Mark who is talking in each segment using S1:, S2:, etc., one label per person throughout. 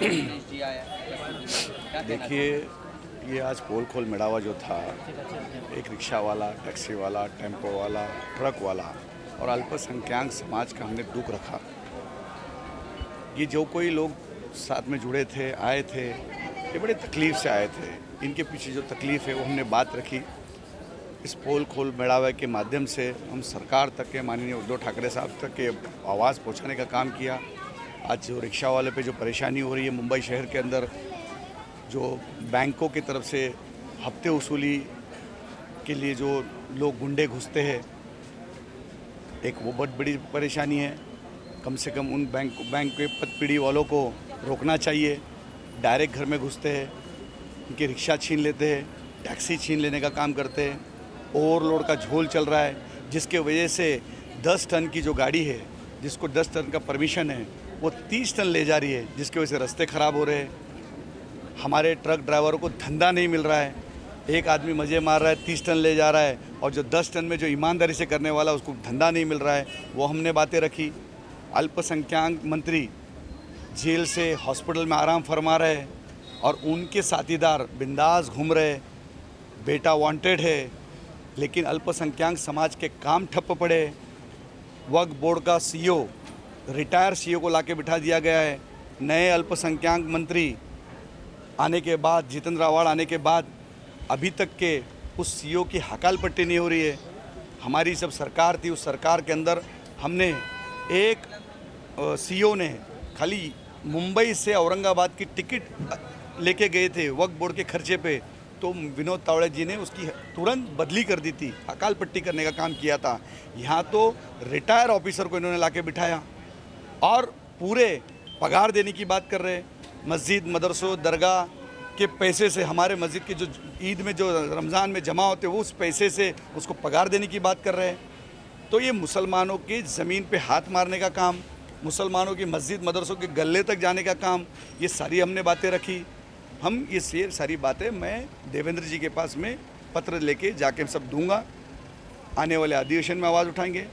S1: नीतीश जी आया, क्या कहना
S2: देखिए, ये आज पोल खोल मिलावा जो था, एक रिक्शा वाला, टैक्सी वाला, टेम्पो वाला, ट्रक वाला और अल्पसंख्यक समाज का हमने दुख रखा। ये जो कोई लोग साथ में जुड़े थे, आए थे, ये बड़े तकलीफ़ से आए थे। इनके पीछे जो तकलीफ़ है वो हमने बात रखी। इस पोल खोल मेड़ावे के माध्यम से हम सरकार तक के माननीय उद्धव ठाकरे साहब तक के आवाज़ पहुंचाने का काम किया। आज जो रिक्शा वाले पे जो परेशानी हो रही है मुंबई शहर के अंदर, जो बैंकों की तरफ से हफ्ते वसूली के लिए जो लोग गुंडे घुसते हैं, एक वो बहुत बड़ी परेशानी है। कम से कम उन बैंक के पदपीढ़ी वालों को रोकना चाहिए। डायरेक्ट घर में घुसते हैं, उनकी रिक्शा छीन लेते हैं, टैक्सी छीन लेने का काम करते हैं। ओवरलोड का झोल चल रहा है, जिसके वजह से 10 टन की जो गाड़ी है, जिसको 10 टन का परमिशन है, वो 30 टन ले जा रही है, जिसकी वजह से रास्ते ख़राब हो रहे हैं। हमारे ट्रक ड्राइवरों को धंधा नहीं मिल रहा है। एक आदमी मज़े मार रहा है, 30 टन ले जा रहा है, और जो 10 टन में जो ईमानदारी से करने वाला उसको धंधा नहीं मिल रहा है। वो हमने बातें रखी। अल्पसंख्यक मंत्री जेल से हॉस्पिटल में आराम फरमा रहे हैं और उनके साथीदार बिंदास घूम रहे। बेटा वांटेड है, लेकिन अल्पसंख्यक समाज के काम ठप्प पड़े। वक्फ बोर्ड का सीईओ, रिटायर सीईओ को लाके बिठा दिया गया है। नए अल्पसंख्यक मंत्री आने के बाद, जितेंद्र आवाड़ आने के बाद, अभी तक के उस सीईओ की हकाल पट्टी नहीं हो रही है। हमारी जब सरकार थी, उस सरकार के अंदर हमने एक सीईओ ने खाली मुंबई से औरंगाबाद की टिकट लेके गए थे वक्फ बोर्ड के खर्चे पे, तो विनोद तावड़े जी ने उसकी तुरंत बदली कर दी थी, अकाल पट्टी करने का काम किया था। यहाँ तो रिटायर ऑफिसर को इन्होंने लाके बिठाया और पूरे पगार देने की बात कर रहे हैं। मस्जिद, मदरसों, दरगाह के पैसे से, हमारे मस्जिद के जो ईद में जो रमज़ान में जमा होते हैं, वो उस पैसे से उसको पगार देने की बात कर रहे हैं। तो ये मुसलमानों की ज़मीन पे हाथ मारने का काम, मुसलमानों की मस्जिद मदरसों के गले तक जाने का काम, ये सारी हमने बातें रखी। हम ये सारी बातें मैं देवेंद्र जी के पास में पत्र लेके जाके सब दूंगा। आने वाले अधिवेशन में आवाज़ उठाएंगे।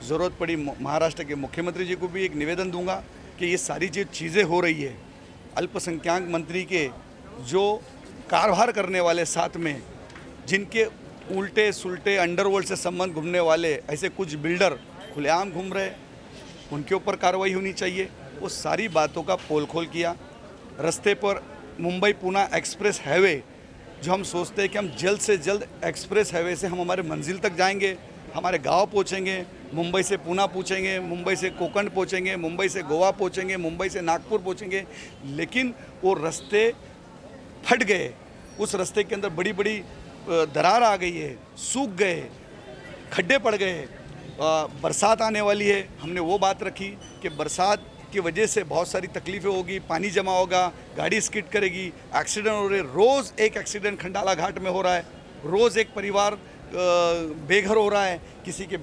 S2: ज़रूरत पड़ी महाराष्ट्र के मुख्यमंत्री जी को भी एक निवेदन दूंगा कि ये सारी जो चीज़ें हो रही है, अल्पसंख्यक मंत्री के जो कारभार करने वाले, साथ में जिनके उल्टे सुलटे अंडरवर्ल्ड से संबंध घूमने वाले ऐसे कुछ बिल्डर खुलेआम घूम रहे, उनके ऊपर कार्रवाई होनी चाहिए। वो सारी बातों का पोल खोल किया। रास्ते पर मुंबई पुणे एक्सप्रेस हाईवे, जो हम सोचते हैं कि हम जल्द से जल्द एक्सप्रेस हाईवे से हम हमारे मंजिल तक जाएंगे, हमारे गांव पहुंचेंगे, मुंबई से पुणे पहुंचेंगे, मुंबई से कोकण पहुंचेंगे, मुंबई से गोवा पहुंचेंगे, मुंबई से नागपुर पहुंचेंगे, लेकिन वो रास्ते फट गए। उस रास्ते के अंदर बड़ी बड़ी दरार आ गई है, सूख गए, खड्डे पड़ गए। बरसात आने वाली है, हमने वो बात रखी कि बरसात की वजह से बहुत सारी तकलीफ़ें होगी, पानी जमा होगा, गाड़ी स्किड करेगी, एक्सीडेंट हो रहे। रोज़ एक एक्सीडेंट खंडाला घाट में हो रहा है, रोज़ एक परिवार बेघर हो रहा है। किसी के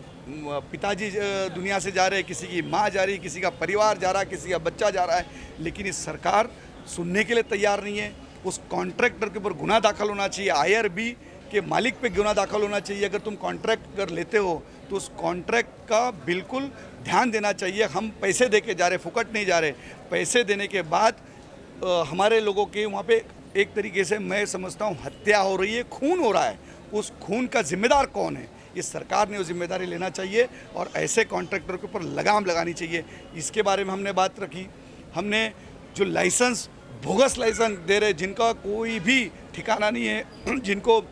S2: पिताजी दुनिया से जा रहे हैं, किसी की माँ जा रही है, किसी का परिवार जा रहा है, किसी का बच्चा जा रहा है, लेकिन इस सरकार सुनने के लिए तैयार नहीं है। उस कॉन्ट्रैक्टर के ऊपर गुना दाखिल होना चाहिए, IRB के मालिक पे गुना दाखिल होना चाहिए। अगर तुम कॉन्ट्रैक्ट अगर लेते हो तो उस कॉन्ट्रैक्ट का बिल्कुल ध्यान देना चाहिए। हम पैसे दे के जा रहे, फुकट नहीं जा रहे। पैसे देने के बाद हमारे लोगों के वहाँ पे एक तरीके से मैं समझता हूँ हत्या हो रही है, खून हो रहा है। उस खून का जिम्मेदार कौन है? ये सरकार ने वो जिम्मेदारी लेना चाहिए और ऐसे कॉन्ट्रैक्टर के ऊपर लगाम लगानी चाहिए। इसके बारे में हमने बात रखी। हमने जो लाइसेंस, बोगस लाइसेंस दे रहे, जिनका कोई भी ठिकाना नहीं है, जिनको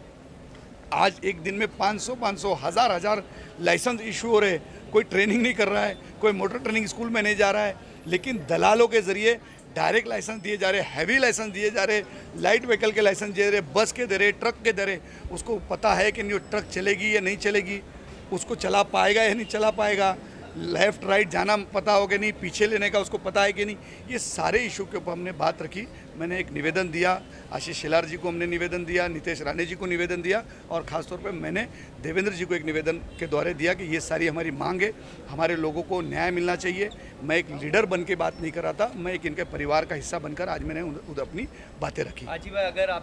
S2: आज एक दिन में 500 हज़ार लाइसेंस इशू हो रहे, कोई ट्रेनिंग नहीं कर रहा है, कोई मोटर ट्रेनिंग स्कूल में नहीं जा रहा है, लेकिन दलालों के ज़रिए डायरेक्ट लाइसेंस दिए जा रहे, हैवी लाइसेंस दिए जा रहे, लाइट व्हीकल के लाइसेंस दे रहे, बस के दे रहे, ट्रक के दे रहे। उसको पता है कि नहीं वो ट्रक चलेगी या नहीं चलेगी, उसको चला पाएगा या नहीं चला पाएगा, लेफ़्ट राइट जाना पता हो कि नहीं, पीछे लेने का उसको पता है कि नहीं। ये सारे इशू के ऊपर हमने बात रखी। मैंने एक निवेदन दिया, आशीष शेलार जी को हमने निवेदन दिया, नितेश राणे जी को निवेदन दिया, और ख़ासतौर पे मैंने देवेंद्र जी को एक निवेदन के द्वारा दिया कि ये सारी हमारी मांग है, हमारे लोगों को न्याय मिलना चाहिए। मैं एक लीडर बन के बात नहीं कर रहा था, मैं एक इनके परिवार का हिस्सा बनकर आज मैंने अपनी बातें रखी।
S1: हाजी भाई, अगर आप